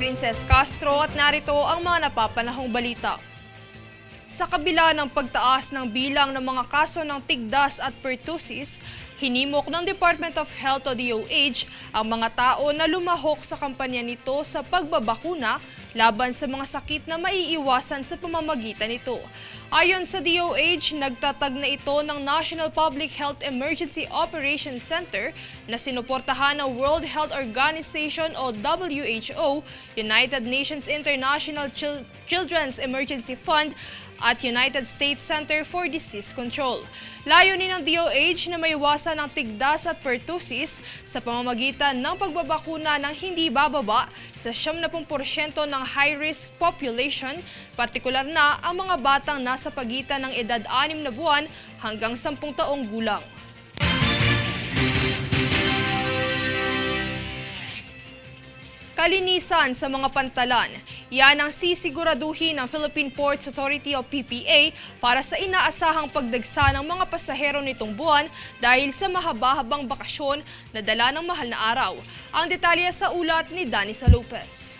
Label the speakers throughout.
Speaker 1: Princess Castro at narito ang mga napapanahong balita. Sa kabila ng pagtaas ng bilang ng mga kaso ng tigdas at pertussis, hinimok ng Department of Health o DOH ang mga tao na lumahok sa kampanya nito sa pagbabakuna laban sa mga sakit na maiiwasan sa pamamagitan nito. Ayon sa DOH, nagtatag na ito ng National Public Health Emergency Operations Center na sinuportahan ng World Health Organization o WHO, United Nations International Children's Emergency Fund at United States Center for Disease Control. Layunin ng DOH na maiwasan ang tigdas at pertussis sa pamamagitan ng pagbabakuna ng hindi bababa sa 70% ng high-risk population, partikular na ang mga batang nasa pagitan ng edad 6 na buwan hanggang 10 taong gulang. Kalinisan sa mga pantalan. Yan ang sisiguraduhin ng Philippine Ports Authority o PPA para sa inaasahang pagdagsa ng mga pasahero nitong buwan dahil sa mahaba-habang bakasyon na dala ng mahal na araw. Ang detalye sa ulat ni Danisa Lopez.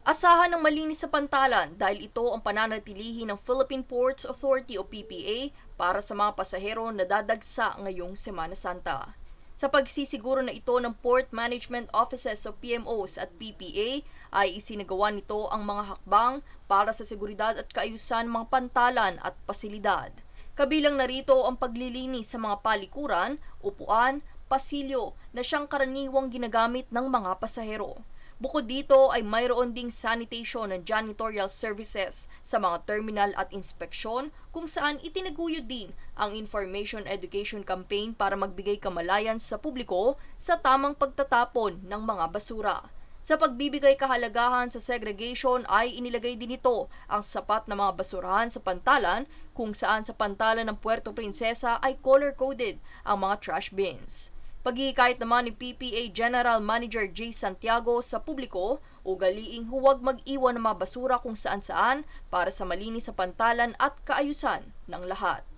Speaker 2: Asahan ng malinis sa pantalan dahil ito ang pananatilihin ng Philippine Ports Authority o PPA para sa mga pasahero na dadagsa ngayong Semana Santa. Sa pagsisiguro na ito ng Port Management Offices o PMOs at PPA ay isinagawa nito ang mga hakbang para sa seguridad at kaayusan ng mga pantalan at pasilidad. Kabilang narito ang paglilinis sa mga palikuran, upuan, pasilyo na siyang karaniwang ginagamit ng mga pasahero. Bukod dito ay mayroon ding sanitation and janitorial services sa mga terminal at inspeksyon kung saan itinaguyod din ang information education campaign para magbigay kamalayan sa publiko sa tamang pagtatapon ng mga basura. Sa pagbibigay kahalagahan sa segregation ay inilagay din ito ang sapat na mga basurahan sa pantalan kung saan sa pantalan ng Puerto Princesa ay color-coded ang mga trash bins. Paghihikayat naman ni PPA General Manager J. Santiago sa publiko, ugaliing huwag mag-iwan ng mga basura kung saan-saan para sa malinis sa pantalan at kaayusan ng lahat.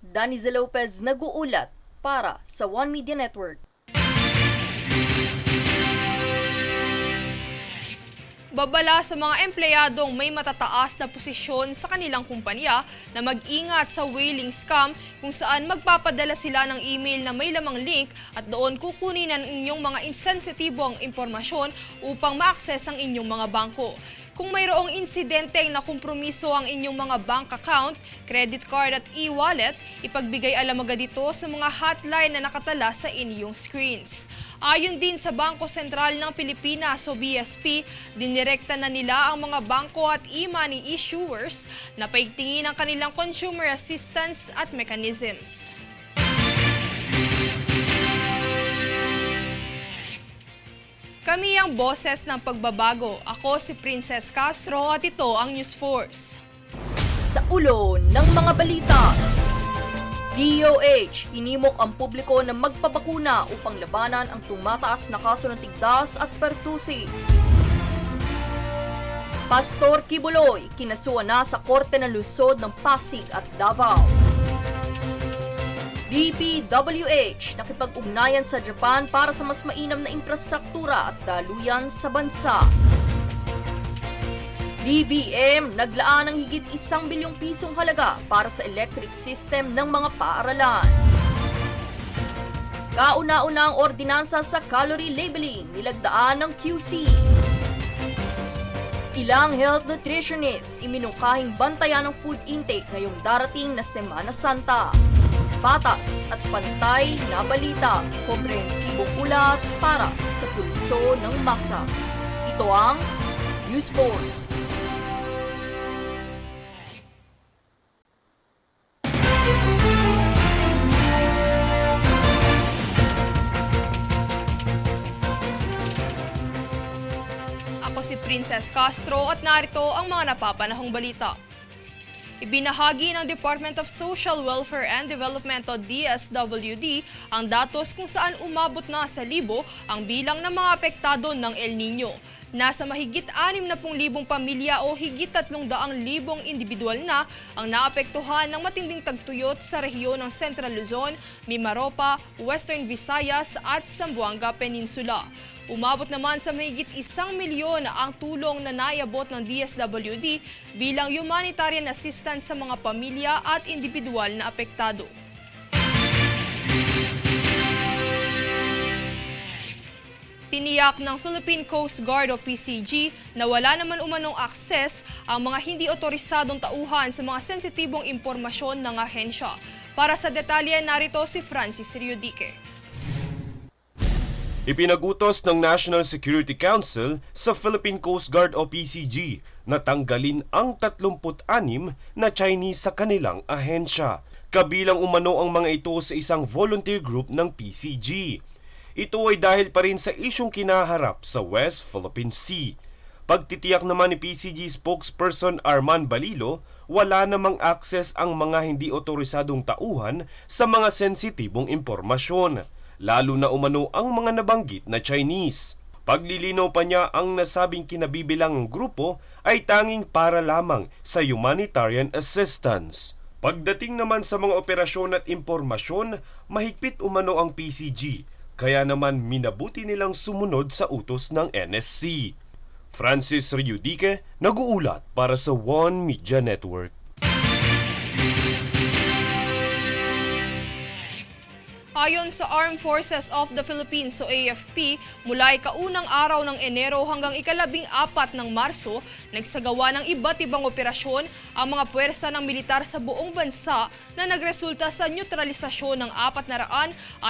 Speaker 2: Danisa Lopez nag-uulat para sa One Media Network.
Speaker 1: Babala sa mga empleyadong may matataas na posisyon sa kanilang kumpanya na mag-ingat sa whaling scam kung saan magpapadala sila ng email na may lamang link at doon kukunin ang inyong mga insensitibong impormasyon upang ma-access ang inyong mga bangko. Kung mayroong insidenteng nakompromiso ang inyong mga bank account, credit card at e-wallet, ipagbigay alam agad ito sa mga hotline na nakatala sa inyong screens. Ayon din sa Bangko Sentral ng Pilipinas o BSP, dinirekta na nila ang mga bangko at e-money issuers na paigtingin ang kanilang consumer assistance at mechanisms. Kami ang boses ng pagbabago. Ako si Princess Castro at ito ang News Force.
Speaker 2: Sa ulo ng mga balita, DOH hinimok ang publiko na magpabakuna upang labanan ang tumataas na kaso ng tigdas at pertussis. Pastor Kibuloy kinasuhan na sa Korte ng Lungsod ng Pasig at Davao. DPWH nakipag-ugnayan sa Japan para sa mas mainam na infrastruktura at daluyan sa bansa. DBM naglaan ng higit 1 bilyong pisong halaga para sa electric system ng mga paaralan. Kauna-una ang ordinansa sa calorie labeling nilagdaan ng QC. Ilang health nutritionists iminungkahing bantayan ng food intake ngayong darating na Semana Santa. Patas at pantay na balita, komprehensibong ulat para sa pulso ng masa. Ito ang News Force.
Speaker 1: Ako si Princess Castro at narito ang mga napapanahong balita. Ibinahagi ng Department of Social Welfare and Development o DSWD ang datos kung saan umabot na sa libo ang bilang ng mga apektado ng El Nino. Nasa mahigit 60,000 pamilya o higit 300,000 individual na ang naapektuhan ng matinding tagtuyot sa rehiyon ng Central Luzon, Mimaropa, Western Visayas at Zamboanga Peninsula. Umabot naman sa mahigit 1 milyon ang tulong na naiabot ng DSWD bilang humanitarian assistance sa mga pamilya at individual na apektado. Tiniyak ng Philippine Coast Guard o PCG na wala naman umanong akses ang mga hindi otorisadong tauhan sa mga sensitibong impormasyon ng ahensya. Para sa detalye, narito si Francis Riudique.
Speaker 3: Ipinagutos ng National Security Council sa Philippine Coast Guard o PCG na tanggalin ang 36 na Chinese sa kanilang ahensya. Kabilang umano ang mga ito sa isang volunteer group ng PCG. Ito ay dahil pa rin sa isyong kinaharap sa West Philippine Sea. Pagtitiyak naman ni PCG spokesperson Arman Balilo, wala namang access ang mga hindi otorisadong tauhan sa mga sensitibong impormasyon, lalo na umano ang mga nabanggit na Chinese. Paglilinaw pa niya ang nasabing kinabibilangang grupo ay tanging para lamang sa humanitarian assistance. Pagdating naman sa mga operasyon at impormasyon, mahigpit umano ang PCG. Kaya naman minabuti nilang sumunod sa utos ng NSC. Francis Riudique, nag-uulat para sa One Media Network.
Speaker 1: Ayon sa Armed Forces of the Philippines o AFP, mula ikaunang araw ng Enero hanggang ika-14 ng Marso, nagsagawa ng iba't ibang operasyon ang mga puwersa ng militar sa buong bansa na nagresulta sa neutralisasyon ng 422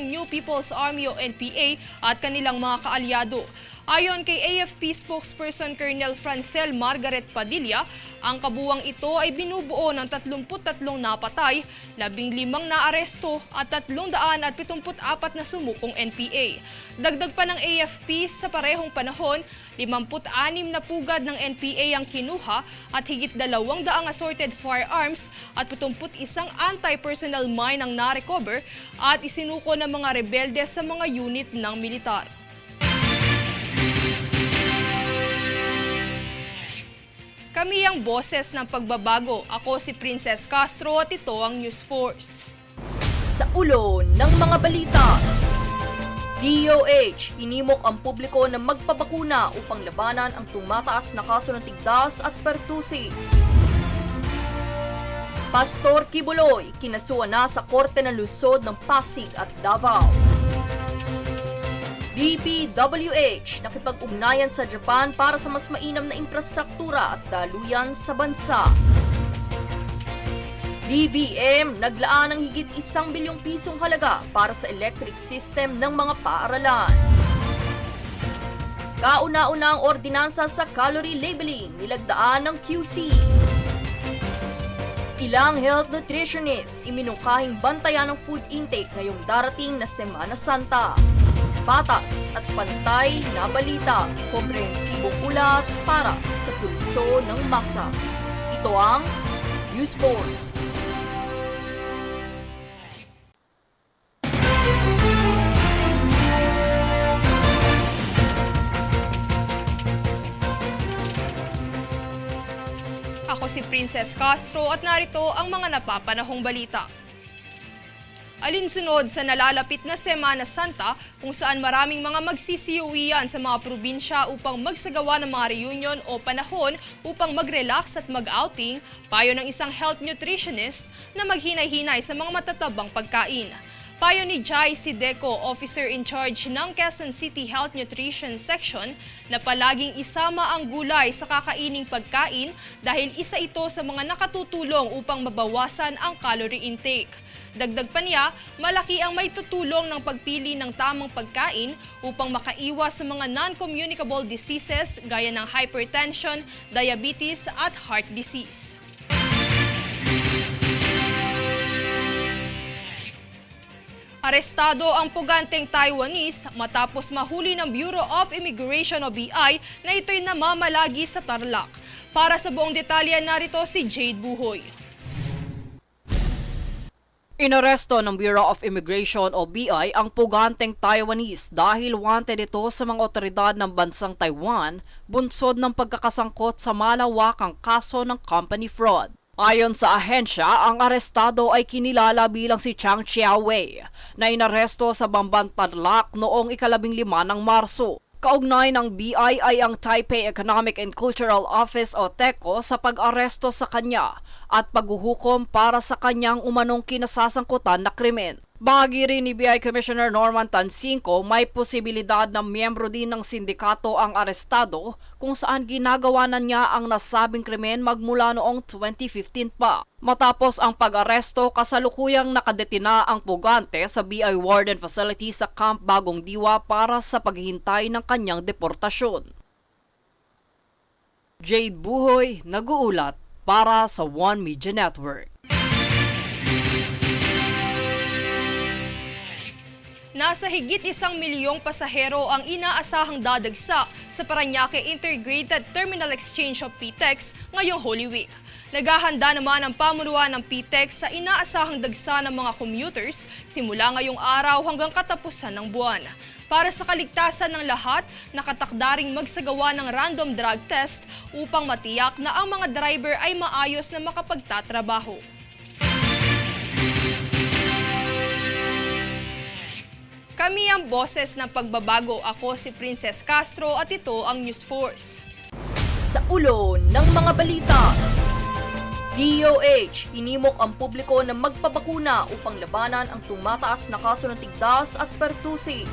Speaker 1: New People's Army o NPA at kanilang mga kaalyado. Ayon kay AFP spokesperson Colonel Francel Margaret Padilla, ang kabuwang ito ay binubuo ng 33 napatay, 15 na aresto at 374 na sumukong NPA. Dagdag pa ng AFP, sa parehong panahon, 56 na pugad ng NPA ang kinuha at higit 200 assorted firearms at 71 anti-personnel mine ang na-recover at isinuko ng mga rebelde sa mga unit ng militar. Kami ang boses ng pagbabago. Ako si Princess Castro at ito ang News Force.
Speaker 2: Sa ulo ng mga balita, DOH hinimok ang publiko na magpabakuna upang labanan ang tumataas na kaso ng tigdas at pertussis. Pastor Kibuloy kinasuhan na sa Korte ng Lungsod ng Pasig at Davao. DPWH nakipag-ugnayan sa Japan para sa mas mainam na infrastruktura at daluyan sa bansa. DBM naglaan ng higit 1 bilyong pisong halaga para sa electric system ng mga paaralan. Kauna-una ang ordinansa sa calorie labeling nilagdaan ng QC. Ilang health nutritionists iminungkahing bantayan ng food intake ngayong darating na Semana Santa. Patas at pantay na balita, komprehensibong ulat para sa pulso ng masa. Ito ang News Force.
Speaker 1: Ako si Princess Castro at narito ang mga napapanahong balita. Alinsunod sa nalalapit na Semana Santa kung saan maraming mga magsisiuwian sa mga probinsya upang magsagawa ng mga reunion o panahon upang mag-relax at mag-outing, payo ng isang health nutritionist na maghinay-hinay sa mga matatabang pagkain. Payo ni Jai Sideco, officer in charge ng Quezon City Health Nutrition Section, na palaging isama ang gulay sa kakaining pagkain dahil isa ito sa mga nakatutulong upang mabawasan ang calorie intake. Dagdag pa niya, malaki ang may tutulong ng pagpili ng tamang pagkain upang makaiwas sa mga non-communicable diseases gaya ng hypertension, diabetes at heart disease. Arestado ang puganteng Taiwanese matapos mahuli ng Bureau of Immigration o BI na ito'y namamalagi sa Tarlac. Para sa buong detalye, narito si Jade Buhoy.
Speaker 4: Inaresto ng Bureau of Immigration o BI ang puganteng Taiwanese dahil wanted ito sa mga otoridad ng bansang Taiwan bunsod ng pagkakasangkot sa malawakang kaso ng company fraud. Ayon sa ahensya, ang arestado ay kinilala bilang si Chang Xiaowei na inaresto sa Bamban Tarlac noong 15 ng Marso. Kaugnay ng BI ay ang Taipei Economic and Cultural Office o TECO sa pag-aresto sa kanya at paghuhukom para sa kanyang umanong kinasasangkutan na krimen. Bahagi rin ni BI Commissioner Norman Tansinko, may posibilidad na miyembro din ng sindikato ang arestado kung saan ginagawa na niya ang nasabing krimen magmula noong 2015 pa. Matapos ang pag-aresto, kasalukuyang nakadetina ang pugante sa BI Warden Facility sa Camp Bagong Diwa para sa paghihintay ng kanyang deportasyon. Jade Buhoy, nag-uulat para sa One Media Network.
Speaker 1: Nasa higit 1 milyong pasahero ang inaasahang dadagsa sa Parañaque Integrated Terminal Exchange of PTEX ngayong Holy Week. Naghahanda naman ang pamunuan ng PTEX sa inaasahang dagsa ng mga commuters simula ngayong araw hanggang katapusan ng buwan. Para sa kaligtasan ng lahat, nakatakdaring magsagawa ng random drug test upang matiyak na ang mga driver ay maayos na makapagtatrabaho. Kami ang boses ng pagbabago. Ako si Princess Castro at ito ang News Force.
Speaker 2: Sa ulo ng mga balita, DOH, hinimok ang publiko na magpabakuna upang labanan ang tumataas na kaso ng tigdas at pertussis.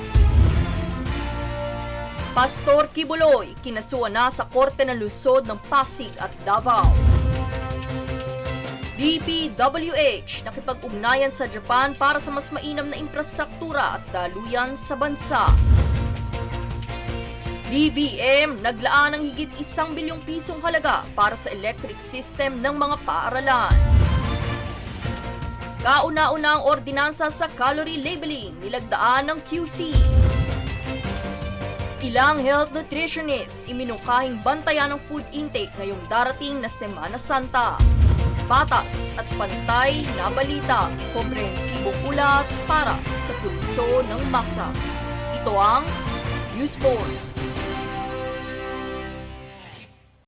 Speaker 2: Pastor Kibuloy, kinasuhan na sa Korte ng Lungsod ng Pasig at Davao. DPWH, nakipag-ugnayan sa Japan para sa mas mainam na infrastruktura at daluyan sa bansa. DBM, naglaan ng higit 1 bilyong pisong halaga para sa electric system ng mga paaralan. Kauna-una ang ordinansa sa calorie labeling, nilagdaan ng QC. Ilang health nutritionists iminungkahing bantayan ng food intake ngayong darating na Semana Santa. Patas at pantay na balita, komprehensibong ulat para sa pulso ng masa. Ito ang News Force.